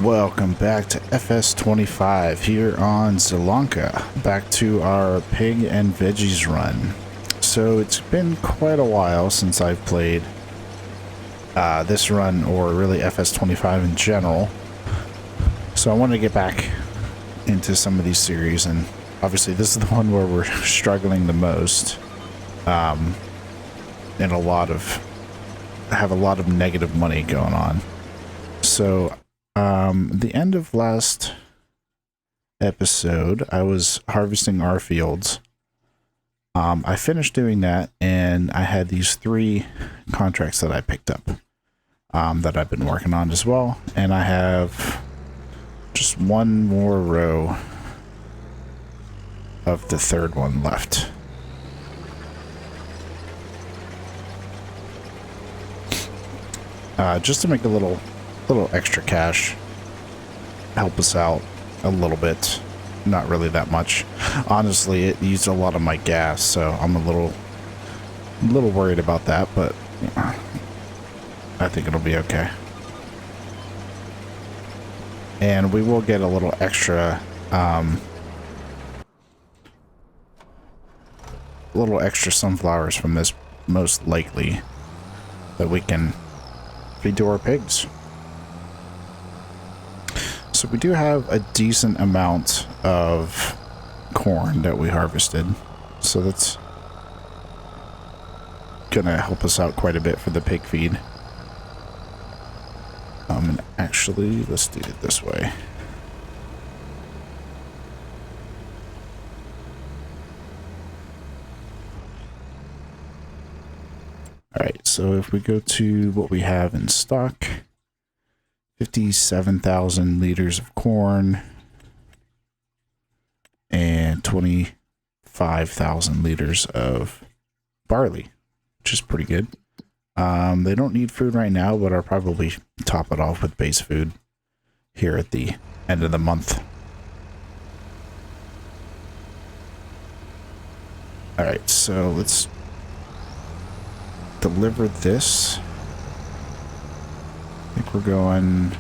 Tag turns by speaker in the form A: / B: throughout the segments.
A: Welcome back to FS25 here on Zielonka. Back to our pig and veggies run. So it's been quite a while since I've played this run, or really FS25 in general. So I wanted to get back into some of these series, and obviously this is the one where we're struggling the most. And have a lot of negative money going on. So the end of last episode, I was harvesting our fields. I finished doing that, and I had these 3 contracts that I picked up that I've been working on as well. And I have just one more row of the 3rd one left. Just to make a little extra cash, help us out a little bit. Not really that much. Honestly, it used a lot of my gas, so I'm a little worried about that, but I think it'll be okay. And we will get a little extra sunflowers from this, most likely, that we can feed to our pigs. So we do have a decent amount of corn that we harvested, so that's gonna help us out quite a bit for the pig feed. And actually, let's do it this way. Alright, so if we go to what we have in stock, 57,000 liters of corn and 25,000 liters of barley, which is pretty good. They don't need food right now, but I'll probably top it off with base food here at the end of the month. Alright, so let's deliver this. I think we're going...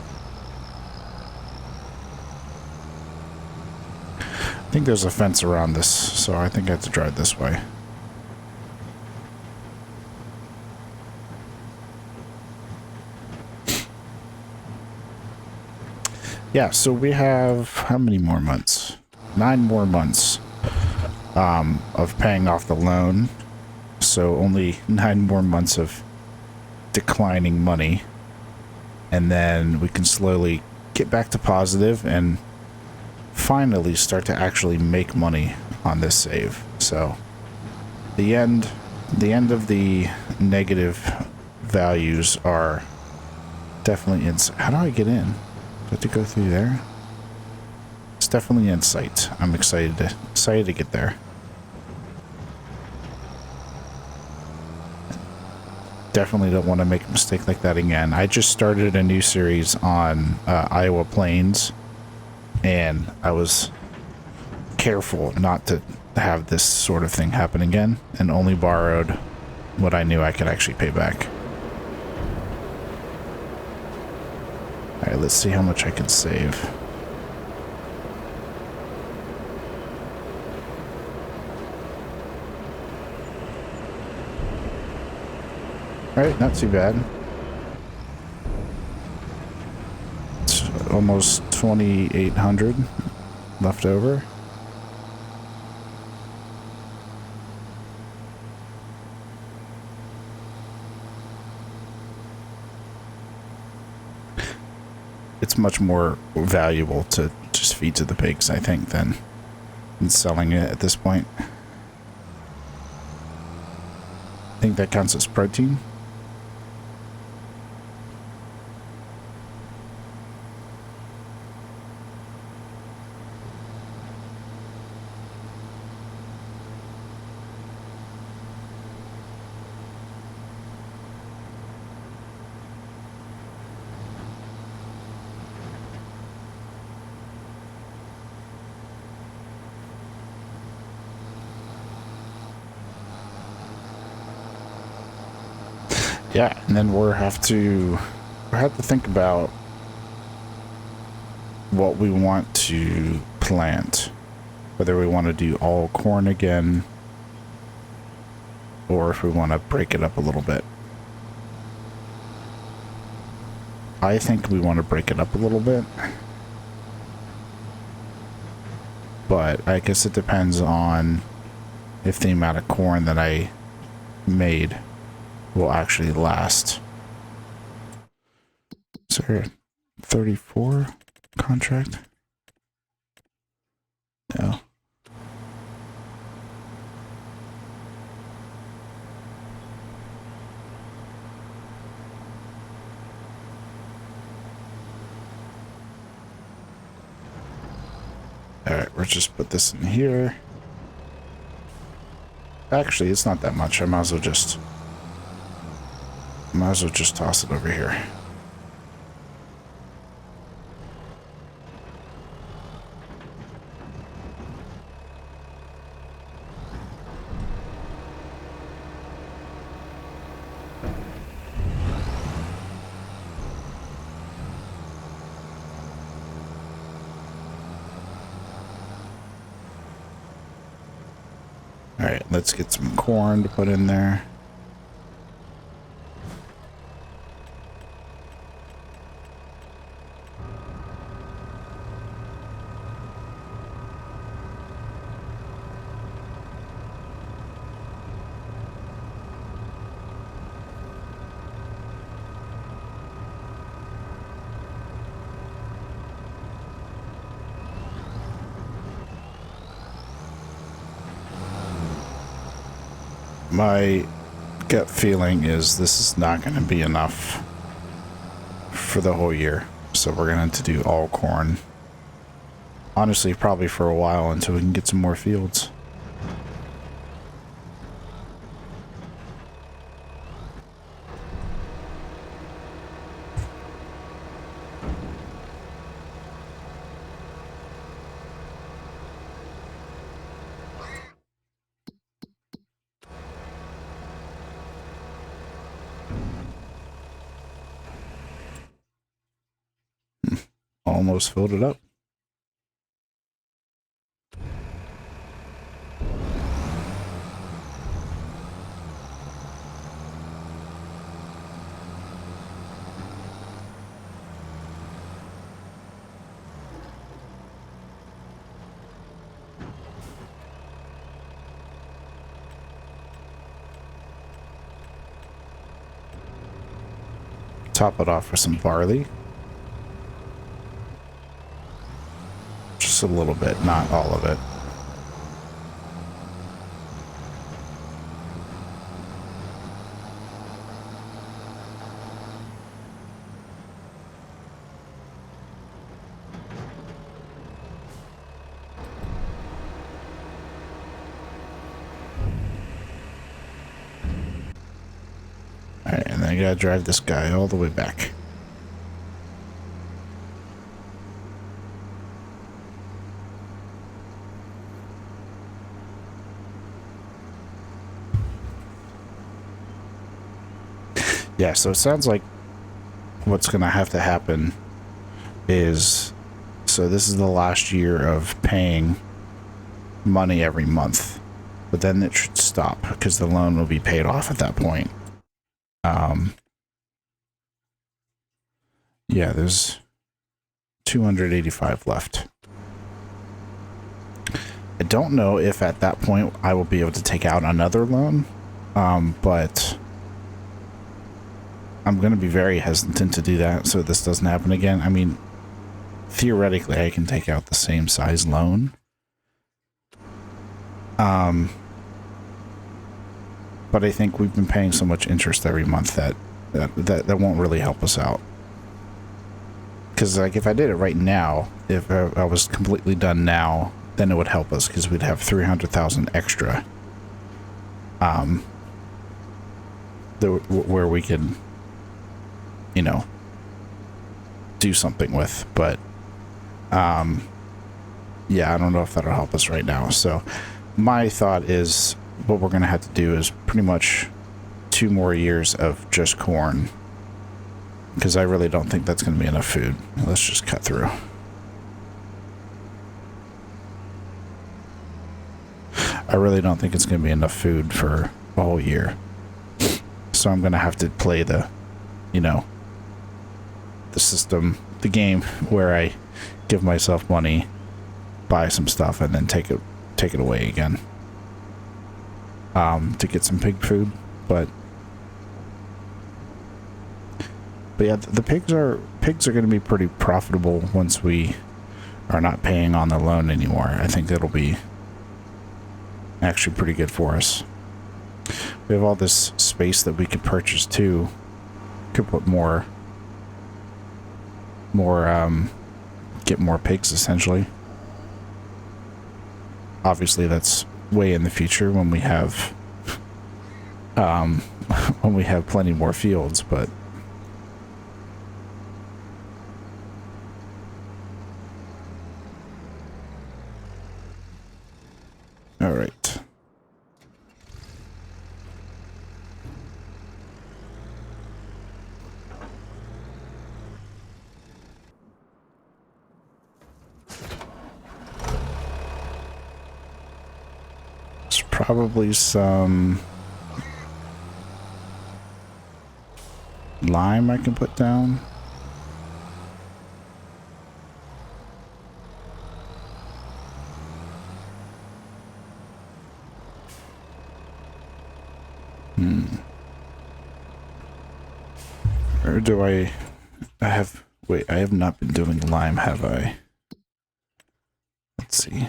A: I think there's a fence around this, so I think I have to drive this way. Yeah, so we have how many more months? 9 more months of paying off the loan. So only 9 more months of declining money. And then we can slowly get back to positive and finally start to actually make money on this save. So the end of the negative values are definitely in sight. How do I get in? Do I have to go through there? It's definitely in sight. I'm excited to get there. Definitely don't want to make a mistake like that again. I just started a new series on Iowa Plains, and I was careful not to have this sort of thing happen again, and only borrowed what I knew I could actually pay back. Alright, let's see how much I can save. Alright, not too bad. It's almost 2,800 left over. It's much more valuable to just feed to the pigs, I think, than selling it at this point. I think that counts as protein. Yeah, and then we'll have to think about what we want to plant. Whether we want to do all corn again, or if we want to break it up a little bit. I think we want to break it up a little bit. But I guess it depends on if the amount of corn that I made will actually last. Is there a 34 contract? No. Alright, let's just put this in here. Actually, it's not that much. I might as well just toss it over here. Alright, let's get some corn to put in there. My gut feeling is this is not going to be enough for the whole year. So we're going to have to do all corn. Honestly, probably for a while until we can get some more fields. Almost filled it up. Top it off with some barley. Just a little bit, not all of it. Alright, and then I gotta drive this guy all the way back. Yeah, so it sounds like what's going to have to happen is, so this is the last year of paying money every month, but then it should stop because the loan will be paid off at that point. Yeah, there's 285 left. I don't know if at that point I will be able to take out another loan, but I'm going to be very hesitant to do that so this doesn't happen again. I mean, theoretically, I can take out the same size loan. But I think we've been paying so much interest every month that won't really help us out. Because like if I did it right now, if I was completely done now, then it would help us because we'd have 300,000 extra. Where we can, you know, do something with, but yeah, I don't know if that'll help us right now. So my thought is what we're gonna have to do is pretty much 2 more years of just corn, because I really don't think that's gonna be enough food. Let's just cut through. I really don't think it's going to be enough food for a whole year. So I'm going to have to play the, you know, the system, the game where I give myself money, buy some stuff, and then take it away again. To get some pig food, but yeah, the pigs are going to be pretty profitable once we are not paying on the loan anymore. I think that'll be actually pretty good for us. We have all this space that we could purchase too. Could put more get more pigs essentially. Obviously that's way in the future when we have when we have plenty more fields, but all right. There's probably some lime I can put down. Or do I have... Wait, I have not been doing lime, have I? Let's see.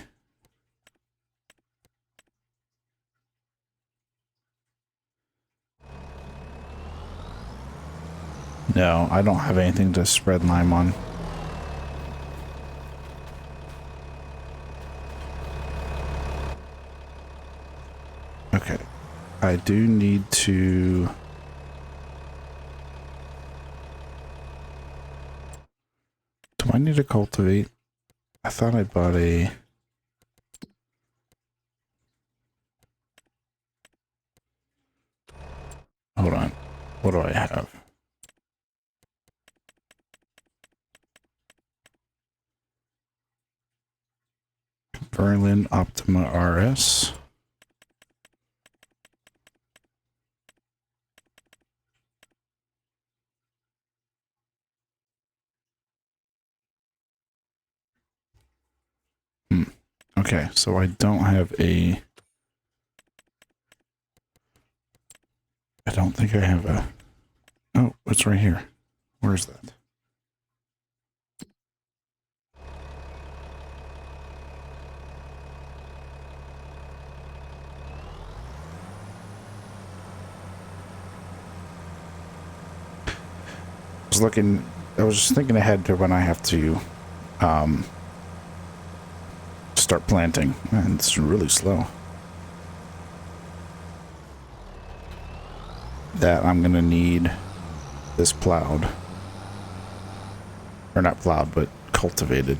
A: No, I don't have anything to spread lime on. Okay. I do need to... Do I need to cultivate? I thought I bought a... Hold on. What do I have? Berlin Optima RS. Okay, so I don't have a... I don't think I have a... Oh, it's right here. Where is that? I was just thinking ahead to when I have to start planting, and it's really slow. That I'm gonna need this plowed, or not plowed, but cultivated.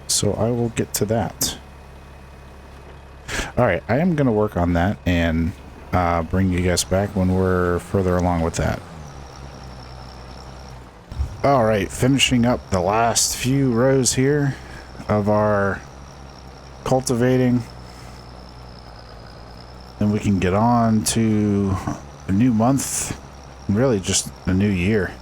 A: So I will get to that. All right, I am gonna work on that and bring you guys back when we're further along with that. All right, finishing up the last few rows here of our cultivating. Then we can get on to a new month, really just a new year.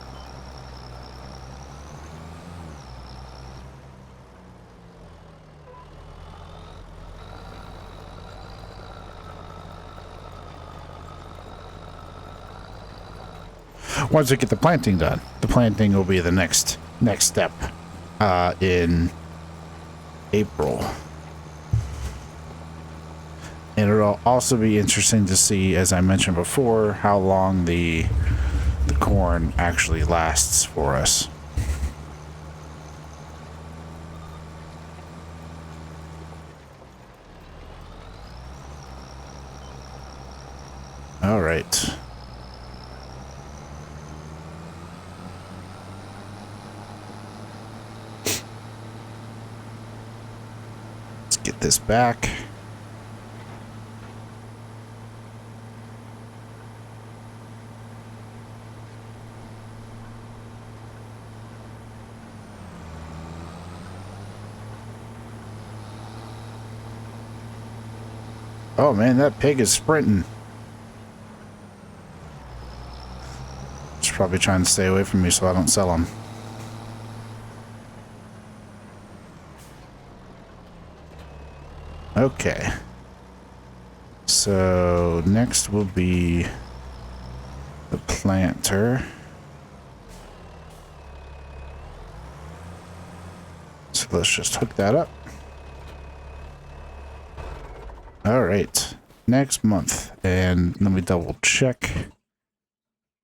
A: Once we get the planting done, the planting will be the next step in April. And it'll also be interesting to see, as I mentioned before, how long the corn actually lasts for us. All right. Let's get this back. Oh man, that pig is sprinting. It's probably trying to stay away from me so I don't sell him. Okay. So next will be the planter. So let's just hook that up. All right. Next month. And let me double check.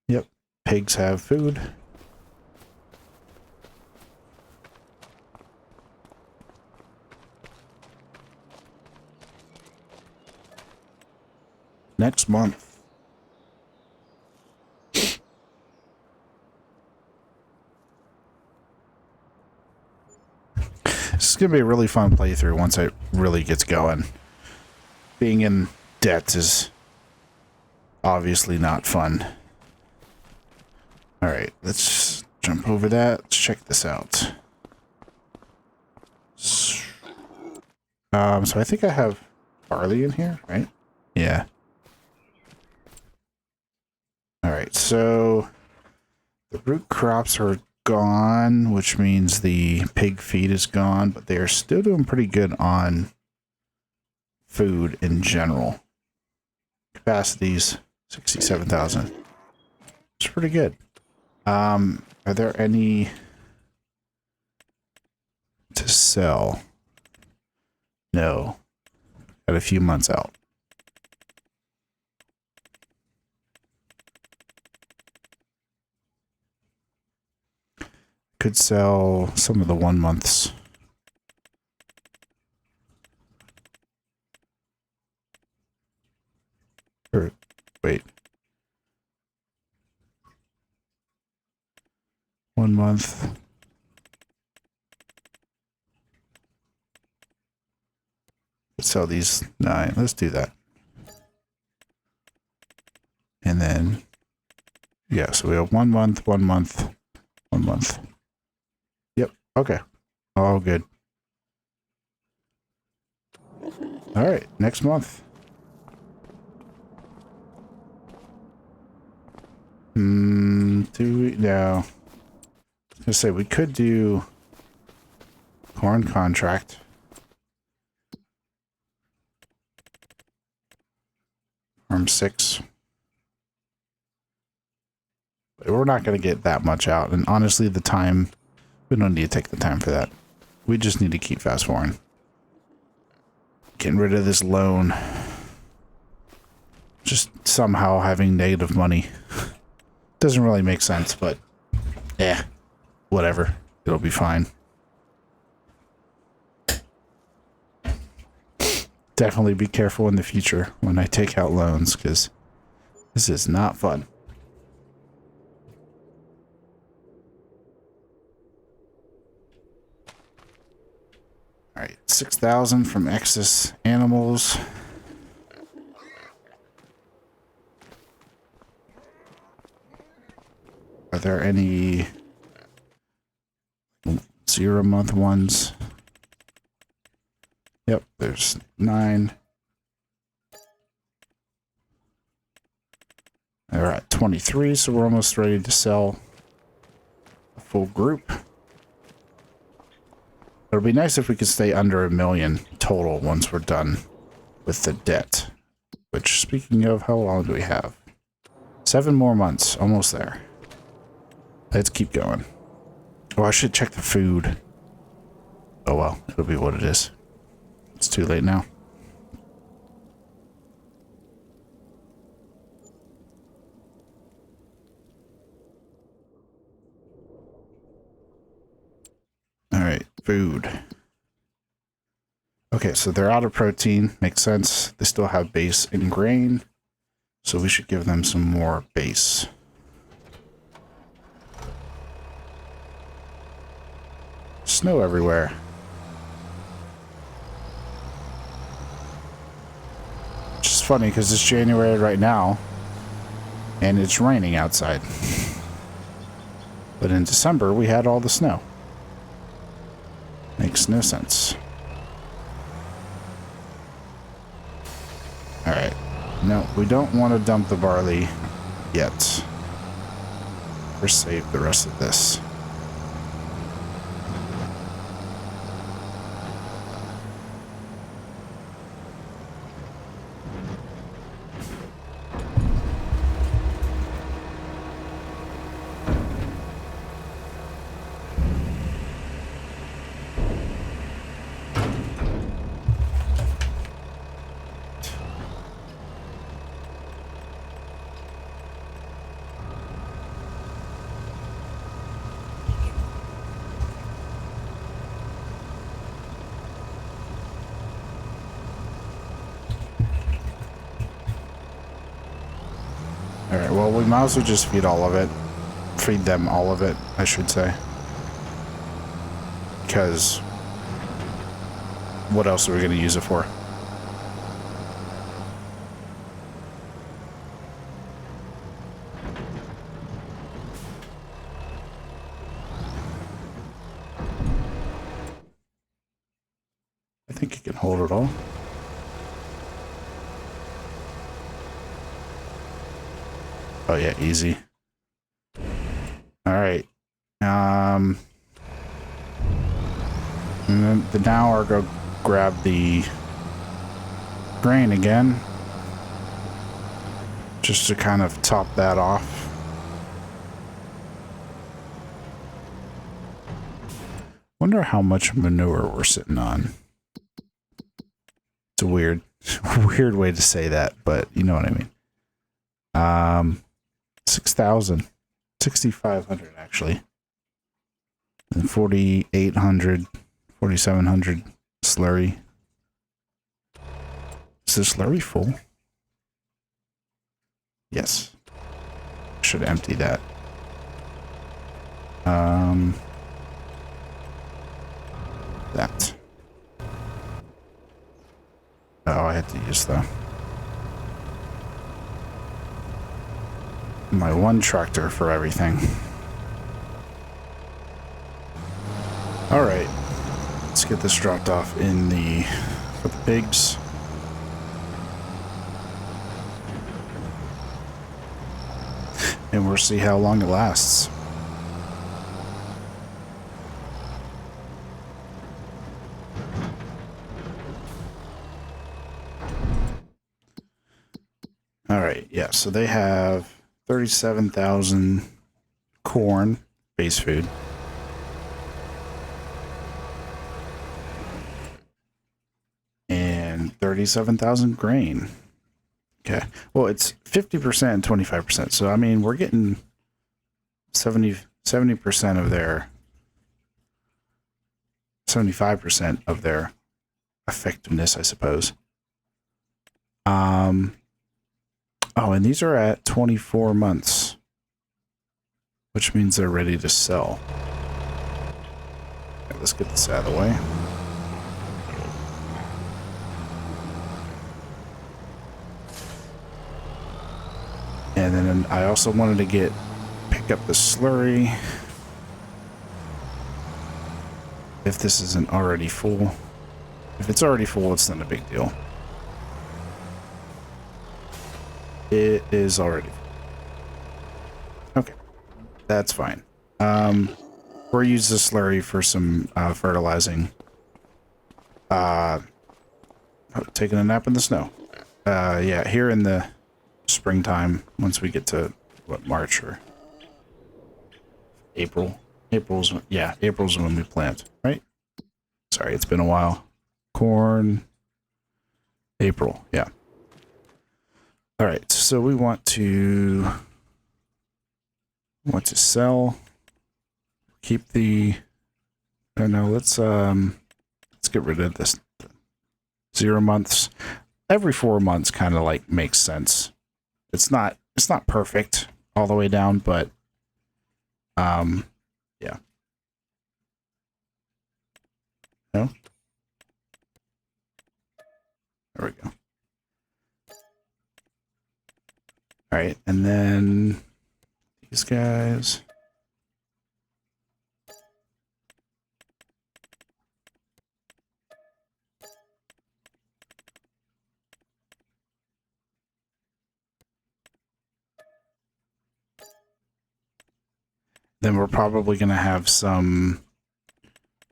A: Yep. Pigs have food. Next month. This is going to be a really fun playthrough once it really gets going. Being in debt is obviously not fun. Alright, let's jump over that. Let's check this out. So I think I have barley in here, right? Yeah. Alright, so the root crops are gone, which means the pig feed is gone, but they are still doing pretty good on food in general. Capacities 67,000. It's pretty good. Are there any to sell? No. Got a few months out. Could sell some of the 1 months. Or wait. 1 month. Let's sell these 9. Let's do that. And then, yeah, so we have 1 month, 1 month, 1 month. Yep. Okay. All good. All right. Next month. Do we? No. I was gonna say we could do corn contract. Farm 6. But we're not going to get that much out. And honestly, the time, we don't need to take the time for that. We just need to keep fast forwarding. Getting rid of this loan. Just somehow having negative money. Doesn't really make sense, but whatever. It'll be fine. Definitely be careful in the future when I take out loans, because this is not fun. All right, 6,000 from excess animals. Are there any 0-month ones? Yep, there's 9. They're at 23, so we're almost ready to sell a full group. It would be nice if we could stay under $1 million total once we're done with the debt. Which, speaking of, how long do we have? 7 more months. Almost there. Let's keep going. Oh, I should check the food. Oh well, it'll be what it is. It's too late now. Alright, food. Okay, so they're out of protein. Makes sense. They still have base and grain. So we should give them some more base. Snow everywhere. Which is funny because it's January right now. And it's raining outside. But in December, we had all the snow. Makes no sense. No, we don't want to dump the barley yet. First save the rest of this. Alright, well, we might as well just feed all of it. Feed them all of it, I should say. Because what else are we going to use it for? I think you can hold it all. Oh yeah, easy. All right. And then now I'll go grab the grain again, just to kind of top that off. Wonder how much manure we're sitting on. It's a weird, weird way to say that, but you know what I mean. 6,000, 6,500 actually, and 4,800, 4,700 slurry. Is the slurry full? Yes. Should empty that. That. Oh, I had to use my one tractor for everything. All right, let's get this dropped off for the pigs. And we'll see how long it lasts. All right, yeah, so they have 37,000 corn, base food. And 37,000 grain. Okay. Well, it's 50% and 25%. So, I mean, we're getting 70% of their 75% of their effectiveness, I suppose. Oh, and these are at 24 months, which means they're ready to sell. Okay, let's get this out of the way. And then I also wanted to pick up the slurry. If this isn't already full. If it's already full, it's not a big deal. It is already full. Okay. That's fine. We'll use the slurry for some fertilizing. Taking a nap in the snow. Yeah, here in the springtime, once we get to what, March or April. April's when we plant, right? Sorry, it's been a while. Corn, April, yeah. All right, so we want to sell. Keep the. Oh no, let's get rid of this. 0 months. Every 4 months kind of like makes sense. It's not perfect all the way down, but yeah. No? There we go. All right, and then these guys. then we're probably going to have some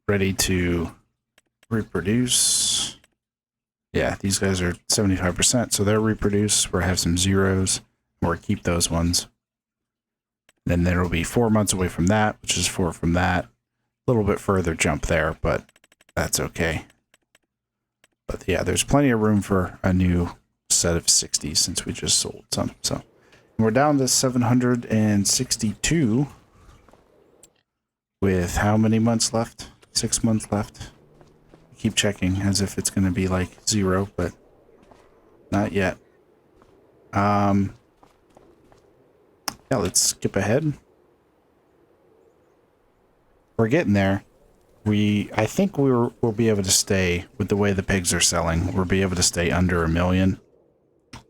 A: ready to reproduce. Yeah, these guys are 75%, so they'll reproduce. We'll have some zeros, or keep those ones. Then there will be 4 months away from that, which is 4 from that. A little bit further jump there, but that's okay. But yeah, there's plenty of room for a new set of 60s since we just sold some. So we're down to 762 with how many months left? 6 months left. Keep checking as if it's going to be like 0, but not yet. Yeah, let's skip ahead. We're getting there. I think we'll be able to stay with the way the pigs are selling. We'll be able to stay under 1 million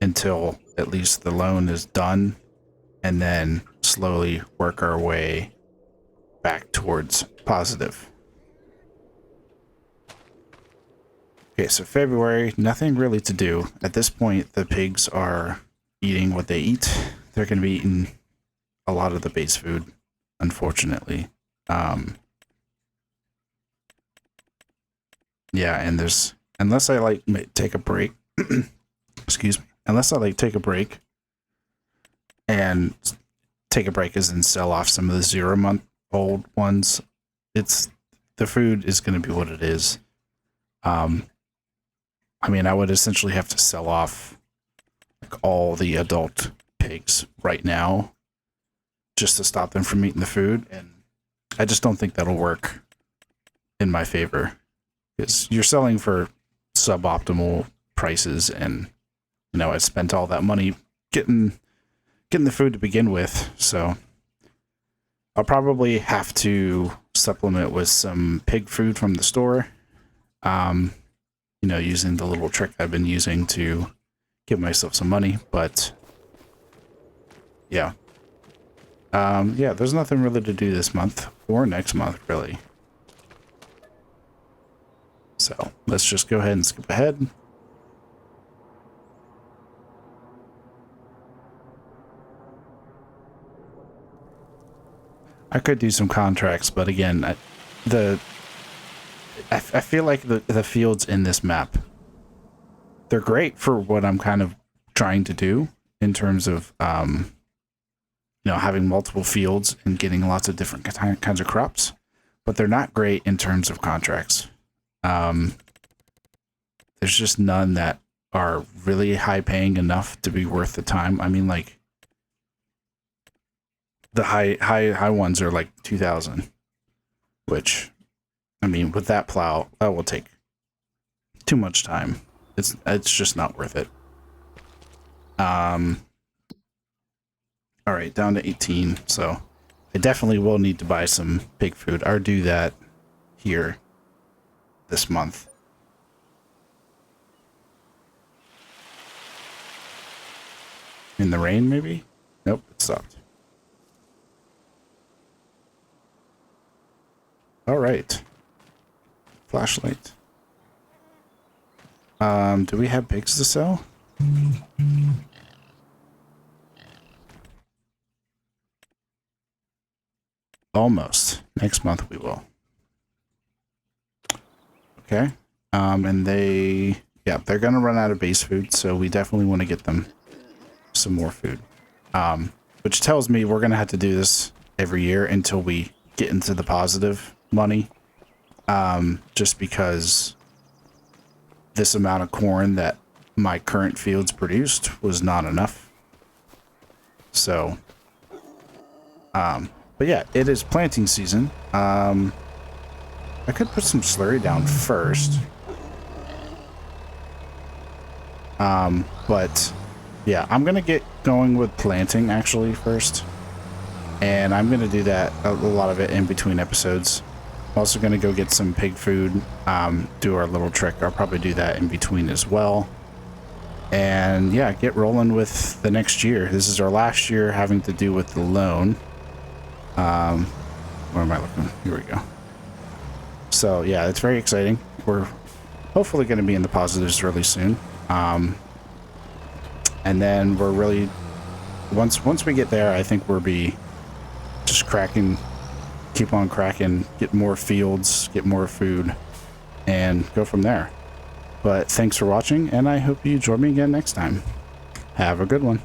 A: until at least the loan is done, and then slowly work our way back towards positive. Okay, so February, nothing really to do. At this point, the pigs are eating what they eat. They're going to be eating a lot of the base food, unfortunately. Yeah, and unless I like take a break, excuse me, unless I like take a break and take a break as in sell off some of the 0-month-old ones, the food is going to be what it is. I mean, I would essentially have to sell off like all the adult pigs right now just to stop them from eating the food, and I just don't think that'll work in my favor. Because you're selling for suboptimal prices, and I spent all that money getting the food to begin with, so I'll probably have to supplement with some pig food from the store. Using the little trick I've been using to give myself some money, but yeah. Yeah, there's nothing really to do this month or next month, really. So let's just go ahead and skip ahead. I could do some contracts, but again, I feel like the fields in this map, they're great for what I'm kind of trying to do in terms of, having multiple fields and getting lots of different kinds of crops, but they're not great in terms of contracts. There's just none that are really high paying enough to be worth the time. I mean, like the high ones are like 2,000, which, I mean, with that plow, that will take too much time. It's just not worth it. All right, down to 18. So I definitely will need to buy some pig food. I'll do that here this month. In the rain, maybe? Nope, it stopped. All right. Flashlight. Do we have pigs to sell? Almost. Next month we will. Okay. And they're gonna run out of base food, so we definitely want to get them some more food. Which tells me we're gonna have to do this every year until we get into the positive money. Just because this amount of corn that my current fields produced was not enough. So, but yeah, it is planting season. I could put some slurry down first. But yeah, I'm gonna get going with planting actually first. And I'm gonna do that, a lot of it in between episodes. I'm also gonna go get some pig food, do our little trick. I'll probably do that in between as well. And yeah, get rolling with the next year. This is our last year having to do with the loan. Where am I looking? Here we go. So yeah, it's very exciting. We're hopefully going to be in the positives really soon. And then we're really, once we get there, I think we'll be just cracking keep on cracking, get more fields, get more food, and go from there. But thanks for watching, and I hope you join me again next time. Have a good one.